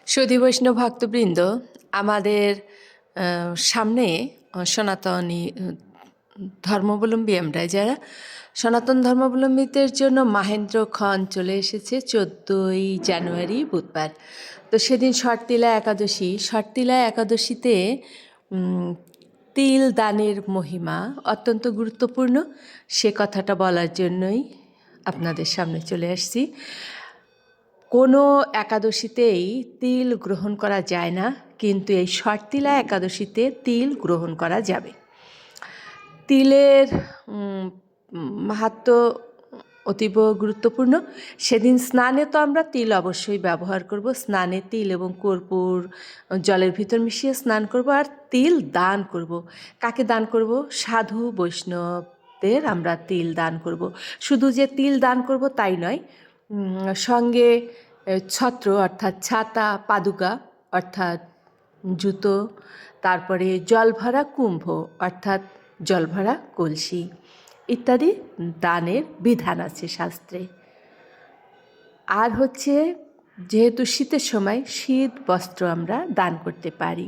সুধী বৈষ্ণব ভক্তবৃন্দ, আমাদের সামনে সনাতনী ধর্মাবলম্বী আমরা যারা সনাতন ধর্মাবলম্বীদের জন্য মাহেন্দ্রক্ষণ চলে এসেছে 14ই জানুয়ারি বুধবার। তো সেদিন ষটতিলা একাদশী। ষটতিলা একাদশীতে তিল দানের মহিমা অত্যন্ত গুরুত্বপূর্ণ। সে কথাটা বলার জন্যই আপনাদের সামনে চলে আসছি। কোনো একাদশীতেই তিল গ্রহণ করা যায় না, কিন্তু এই ষটতিলা একাদশীতে তিল গ্রহণ করা যাবে। তিলের মাহাত্ম্য অতীব গুরুত্বপূর্ণ। সেদিন স্নানে তো আমরা তিল অবশ্যই ব্যবহার করব। স্নানে তিল এবং কর্পূর জলের ভিতর মিশিয়ে স্নান করব, আর তিল দান করব। কাকে দান করব? সাধু বৈষ্ণবদের আমরা তিল দান করব। শুধু যে তিল দান করব তাই নয়, সঙ্গে ছত্র অর্থাৎ ছাতা, পাদুকা অর্থাৎ জুতো, তারপরে জলভরা কুম্ভ অর্থাৎ জলভরা কলসি ইত্যাদি দানের বিধান আছে শাস্ত্রে। আর হচ্ছে, যেহেতু শীতের সময় শীত বস্ত্র আমরা দান করতে পারি।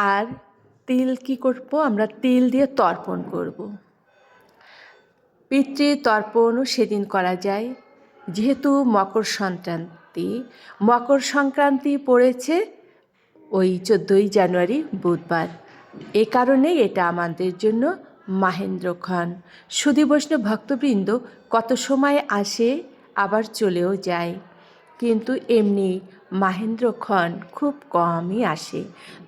আর তিল কি করব? আমরা তিল দিয়ে তর্পণ করব। পিতৃ তর্পণও সেদিন করা যায়। যেহেতু মকর সংক্রান্তি পড়েছে ওই 14ই জানুয়ারি বুধবার, এ কারণেই এটা আমাদের জন্য মাহেন্দ্রক্ষণ। সুধী বৈষ্ণব ভক্তবৃন্দ কত সময় আসে আবার চলেও যায়, কিন্তু এমনি মাহেন্দ্রক্ষণ খুব কমই আসে।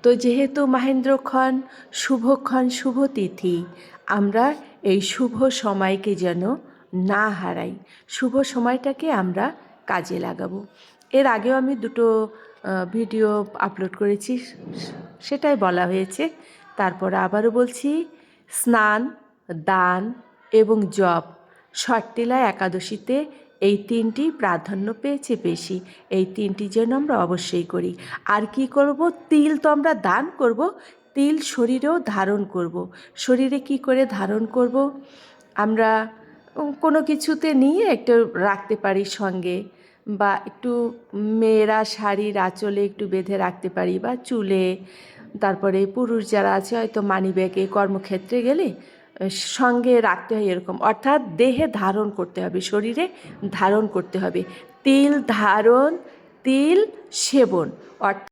তো যেহেতু মাহেন্দ্রক্ষণ শুভক্ষণ, শুভ তিথি, আমরা এই শুভ সময়কে যেন না হারাই, শুভ সময়টাকে আমরা কাজে লাগাবো। এর আগেও আমি দুটো ভিডিও আপলোড করেছি, সেটাই বলা হয়েছে। তারপর আবারও বলছি, স্নান, দান এবং জপ ষটতিলা একাদশীতে এই তিনটি প্রাধান্য পেয়েছে বেশি। এই তিনটি যেন আমরা অবশ্যই করি। আর কি করব? তিল তো আমরা দান করব, তিল শরীরেও ধারণ করব। শরীরে কি করে ধারণ করব? আমরা কোনো কিছুতে নিয়ে একটু রাখতে পারি সঙ্গে, বা একটু মেয়েরা শাড়ির আঁচলে একটু বেঁধে রাখতে পারি, বা চুলে। তারপরে পুরুষ যারা আছে হয়তো মানিব্যাগে, কর্মক্ষেত্রে গেলে সঙ্গে রাখতে হয় এরকম। অর্থাৎ দেহে ধারণ করতে হবে, শরীরে ধারণ করতে হবে। তিল ধারণ, তিল সেবন অর্থাৎ